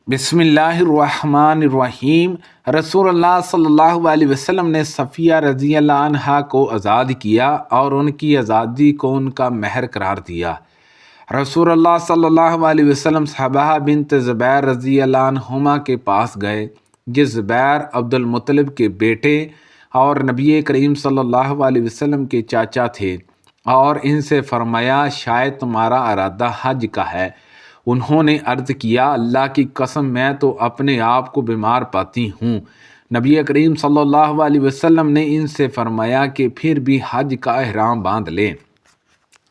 بسم اللہ الرحمن الرحیم۔ رسول اللہ صلی اللہ علیہ وسلم نے صفیہ رضی اللہ عنہا کو آزاد کیا اور ان کی آزادی کو ان کا مہر قرار دیا۔ رسول اللہ صلی اللہ علیہ وسلم صحابہ بنت زبیر رضی اللہ عنہما کے پاس گئے، جس زبیر عبد المطلب کے بیٹے اور نبی کریم صلی اللہ علیہ وسلم کے چاچا تھے، اور ان سے فرمایا شاید تمہارا ارادہ حج کا ہے۔ انہوں نے عرض کیا اللہ کی قسم میں تو اپنے آپ کو بیمار پاتی ہوں۔ نبی کریم صلی اللہ علیہ وسلم نے ان سے فرمایا کہ پھر بھی حج کا احرام باندھ لیں،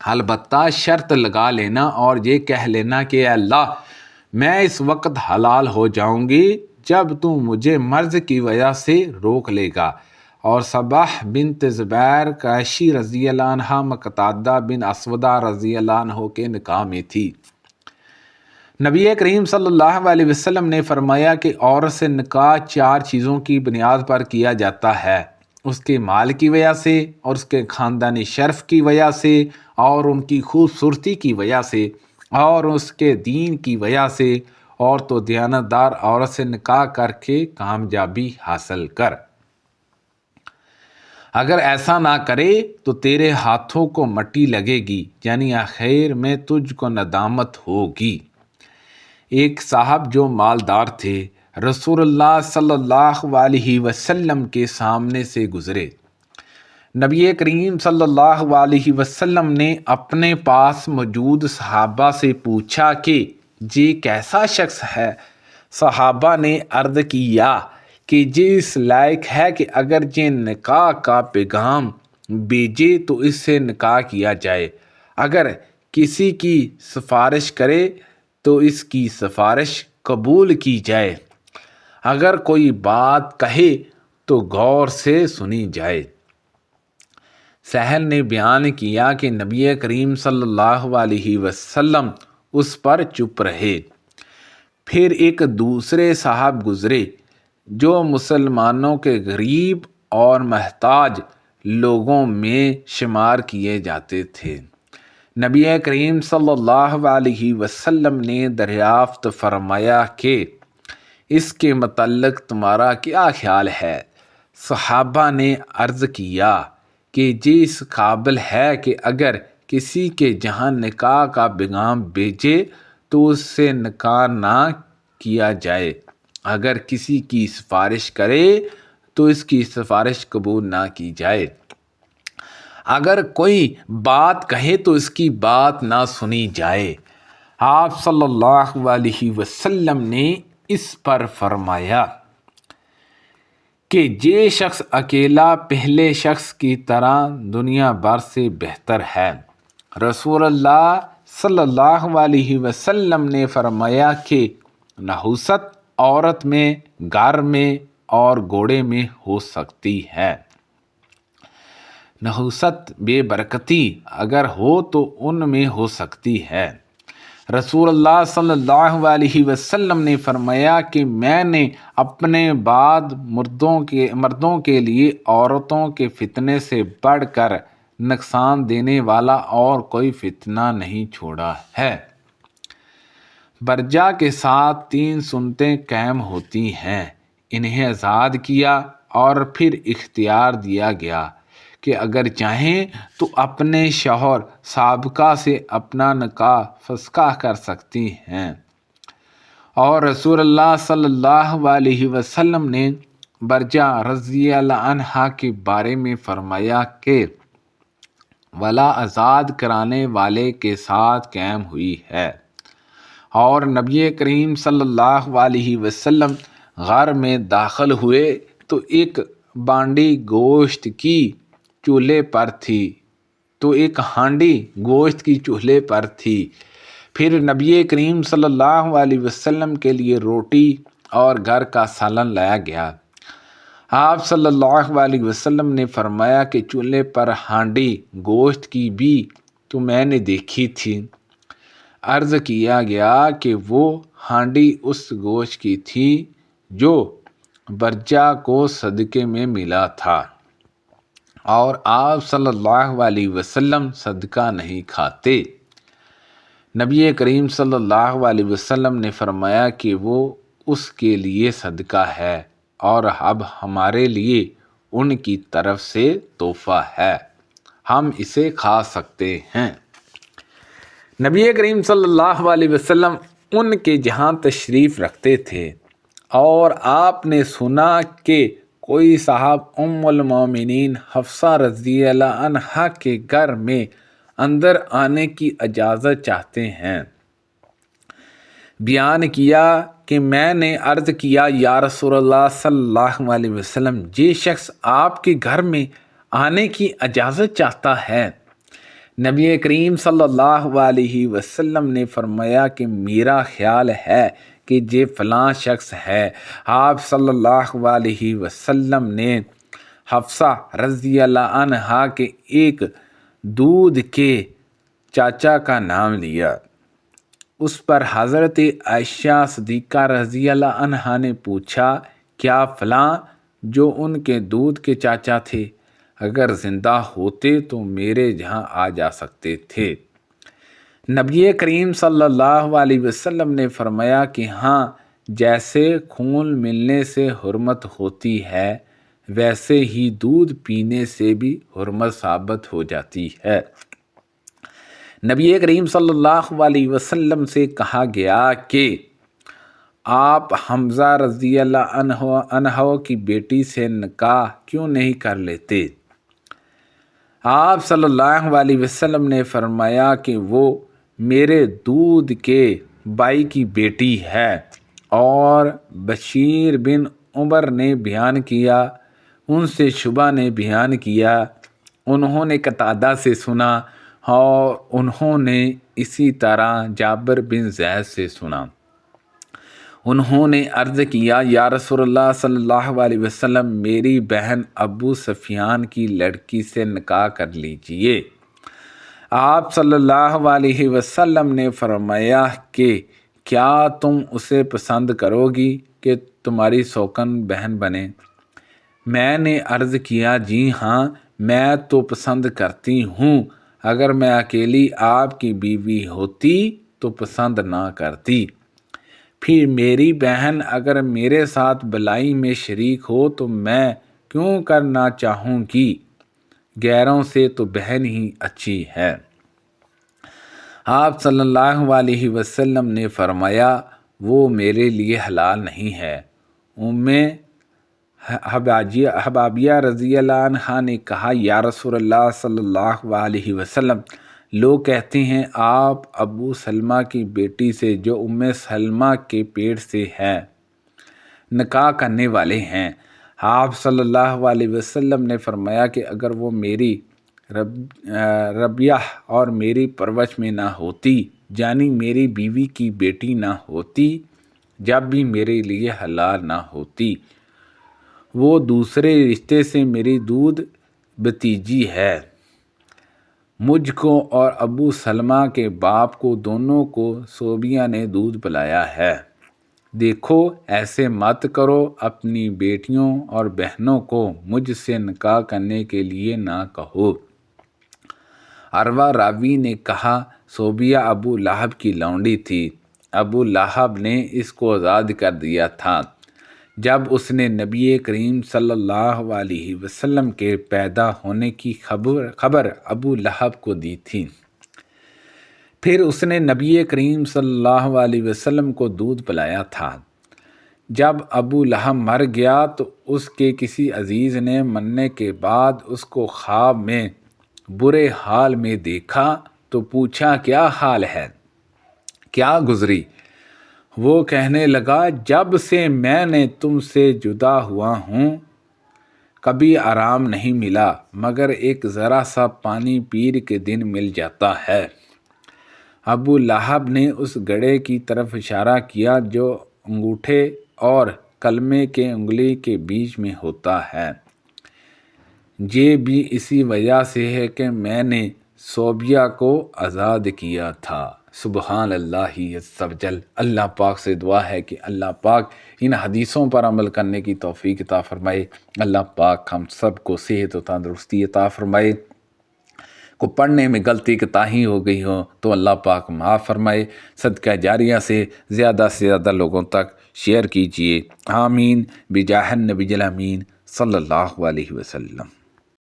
البتہ شرط لگا لینا اور یہ کہہ لینا کہ اے اللہ میں اس وقت حلال ہو جاؤں گی جب تو مجھے مرض کی وجہ سے روک لے گا۔ اور صباح بنت زبیر قریشی رضی اللہ عنہ مقتادہ بن اسودہ رضی اللہ عنہ کے نکاح میں تھی۔ نبی کریم صلی اللہ علیہ وسلم نے فرمایا کہ عورت سے نکاح 4 چیزوں کی بنیاد پر کیا جاتا ہے، اس کے مال کی وجہ سے، اور اس کے خاندانی شرف کی وجہ سے، اور ان کی خوبصورتی کی وجہ سے، اور اس کے دین کی وجہ سے، اور تو دیانتدار عورت سے نکاح کر کے کامیابی حاصل کر۔ اگر ایسا نہ کرے تو تیرے ہاتھوں کو مٹی لگے گی، یعنی آخر میں تجھ کو ندامت ہوگی۔ ایک صاحب جو مالدار تھے رسول اللہ صلی اللہ علیہ وسلم کے سامنے سے گزرے۔ نبی کریم صلی اللہ علیہ وسلم نے اپنے پاس موجود صحابہ سے پوچھا کہ یہ کیسا شخص ہے؟ صحابہ نے عرض کیا کہ یہ اس لائق ہے کہ اگر یہ نکاح کا پیغام بھیجے تو اس سے نکاح کیا جائے، اگر کسی کی سفارش کرے تو اس کی سفارش قبول کی جائے، اگر کوئی بات کہے تو غور سے سنی جائے۔ سہل نے بیان کیا کہ نبی کریم صلی اللہ علیہ وسلم اس پر چپ رہے۔ پھر ایک دوسرے صاحب گزرے جو مسلمانوں کے غریب اور محتاج لوگوں میں شمار کیے جاتے تھے۔ نبی کریم صلی اللہ علیہ وسلم نے دریافت فرمایا کہ اس کے متعلق تمہارا کیا خیال ہے؟ صحابہ نے عرض کیا کہ یہ اس قابل ہے کہ اگر کسی کے جہاں نکاح کا پیغام بھیجے تو اس سے نکاح نہ کیا جائے، اگر کسی کی سفارش کرے تو اس کی سفارش قبول نہ کی جائے، اگر کوئی بات کہے تو اس کی بات نہ سنی جائے۔ آپ صلی اللہ علیہ وسلم نے اس پر فرمایا کہ یہ شخص اکیلا پہلے شخص کی طرح دنیا بھر سے بہتر ہے۔ رسول اللہ صلی اللہ علیہ وسلم نے فرمایا کہ نحوست عورت میں، گھر میں اور گھوڑے میں ہو سکتی ہے۔ نحوست بے برکتی اگر ہو تو ان میں ہو سکتی ہے۔ رسول اللہ صلی اللہ علیہ وسلم نے فرمایا کہ میں نے اپنے بعد مردوں کے لیے عورتوں کے فتنے سے بڑھ کر نقصان دینے والا اور کوئی فتنہ نہیں چھوڑا ہے۔ برجہ کے ساتھ 3 سنتیں قائم ہوتی ہیں، انہیں آزاد کیا اور پھر اختیار دیا گیا کہ اگر چاہیں تو اپنے شوہر سابقہ سے اپنا نکاح فسخ کر سکتی ہیں۔ اور رسول اللہ صلی اللہ علیہ وسلم نے برجہ رضی اللہ عنہا کے بارے میں فرمایا کہ ولا آزاد کرانے والے کے ساتھ قائم ہوئی ہے۔ اور نبی کریم صلی اللہ علیہ وسلم غار میں داخل ہوئے تو ایک بانڈی گوشت کی چولہے پر تھی۔ پھر نبی کریم صلی اللہ علیہ وسلم کے لیے روٹی اور گھر کا سالن لایا گیا۔ آپ صلی اللہ علیہ وسلم نے فرمایا کہ چولہے پر ہانڈی گوشت کی بھی تو میں نے دیکھی تھی۔ عرض کیا گیا کہ وہ ہانڈی اس گوشت کی تھی جو برجہ کو صدقے میں ملا تھا، اور آپ صلی اللہ علیہ وسلم صدقہ نہیں کھاتے۔ نبی کریم صلی اللہ علیہ وسلم نے فرمایا کہ وہ اس کے لیے صدقہ ہے اور اب ہمارے لیے ان کی طرف سے تحفہ ہے، ہم اسے کھا سکتے ہیں۔ نبی کریم صلی اللہ علیہ وسلم ان کے جہاں تشریف رکھتے تھے اور آپ نے سنا کہ کوئی صاحب ام المومنین حفصہ رضی اللہ عنہا کے گھر میں اندر آنے کی اجازت چاہتے ہیں۔ بیان کیا کہ میں نے عرض کیا یا رسول اللہ صلی اللہ علیہ وسلم، یہ شخص آپ کے گھر میں آنے کی اجازت چاہتا ہے۔ نبی کریم صلی اللہ علیہ وسلم نے فرمایا کہ میرا خیال ہے کہ یہ فلاں شخص ہے۔ آپ صلی اللہ علیہ وسلم نے حفصہ رضی اللہ عنہا کے ایک دودھ کے چاچا کا نام لیا۔ اس پر حضرت عائشہ صدیقہ رضی اللہ عنہا نے پوچھا، کیا فلاں جو ان کے دودھ کے چاچا تھے اگر زندہ ہوتے تو میرے جہاں آ جا سکتے تھے؟ نبی کریم صلی اللہ علیہ وسلم نے فرمایا کہ ہاں، جیسے خون ملنے سے حرمت ہوتی ہے ویسے ہی دودھ پینے سے بھی حرمت ثابت ہو جاتی ہے۔ نبی کریم صلی اللہ علیہ وسلم سے کہا گیا کہ آپ حمزہ رضی اللہ عنہ کی بیٹی سے نکاح کیوں نہیں کر لیتے؟ آپ صلی اللہ علیہ وسلم نے فرمایا کہ وہ میرے دودھ کے بھائی کی بیٹی ہے۔ اور بشیر بن عمر نے بیان کیا، ان سے شعبہ نے بیان کیا، انہوں نے قتادہ سے سنا اور انہوں نے اسی طرح جابر بن زید سے سنا۔ انہوں نے عرض کیا یا رسول اللہ صلی اللہ علیہ وسلم، میری بہن ابو سفیان کی لڑکی سے نکاح کر لیجئے۔ آپ صلی اللہ علیہ وسلم نے فرمایا کہ کیا تم اسے پسند کرو گی کہ تمہاری سوکن بہن بنے؟ میں نے عرض کیا جی ہاں، میں تو پسند کرتی ہوں، اگر میں اکیلی آپ کی بیوی ہوتی تو پسند نہ کرتی۔ پھر میری بہن اگر میرے ساتھ بلائی میں شریک ہو تو میں کیوں کرنا چاہوں گی؟ غیروں سے تو بہن ہی اچھی ہے۔ آپ صلی اللہ علیہ وسلم نے فرمایا وہ میرے لیے حلال نہیں ہے۔ ام حبابیہ رضی اللہ عنہا نے کہا یا رسول اللہ صلی اللہ علیہ وسلم، لوگ کہتے ہیں آپ ابو سلمہ کی بیٹی سے جو ام سلمہ کے پیٹ سے ہے نکاح کرنے والے ہیں۔ آپ صلی اللہ علیہ وسلم نے فرمایا کہ اگر وہ میری ربیہ اور میری پرورش میں نہ ہوتی، یعنی میری بیوی کی بیٹی نہ ہوتی، جب بھی میرے لیے حلال نہ ہوتی، وہ دوسرے رشتے سے میری دودھ بھتیجی ہے۔ مجھ کو اور ابو سلمہ کے باپ کو دونوں کو صوبیہ نے دودھ پلایا ہے۔ دیکھو ایسے مت کرو، اپنی بیٹیوں اور بہنوں کو مجھ سے نکاح کرنے کے لیے نہ کہو۔ عروہ راوی نے کہا صوبیہ ابو لہب کی لونڈی تھی، ابو لہب نے اس کو آزاد کر دیا تھا جب اس نے نبی کریم صلی اللہ علیہ وسلم کے پیدا ہونے کی خبر ابو لہب کو دی تھی۔ پھر اس نے نبی کریم صلی اللہ علیہ وسلم کو دودھ پلایا تھا۔ جب ابو لہب مر گیا تو اس کے کسی عزیز نے مرنے کے بعد اس کو خواب میں برے حال میں دیکھا تو پوچھا کیا حال ہے، کیا گزری؟ وہ کہنے لگا جب سے میں نے تم سے جدا ہوا ہوں کبھی آرام نہیں ملا مگر ایک ذرا سا پانی پیر کے دن مل جاتا ہے۔ ابو لہب نے اس گڑھے کی طرف اشارہ کیا جو انگوٹھے اور کلمے کے انگلی کے بیچ میں ہوتا ہے۔ یہ بھی اسی وجہ سے ہے کہ میں نے صوبیہ کو آزاد کیا تھا۔ سبحان اللہ عز و جل۔ اللہ پاک سے دعا ہے کہ اللہ پاک ان حدیثوں پر عمل کرنے کی توفیق عطا فرمائے۔ اللہ پاک ہم سب کو صحت و تندرستی عطا فرمائے۔ کو پڑھنے میں غلطی کوتاہی ہو گئی ہو تو اللہ پاک معاف فرمائے۔ صدقہ جاریہ سے زیادہ لوگوں تک شیئر کیجئے۔ آمین بجاہ النبی الامین صلی اللہ علیہ وسلم۔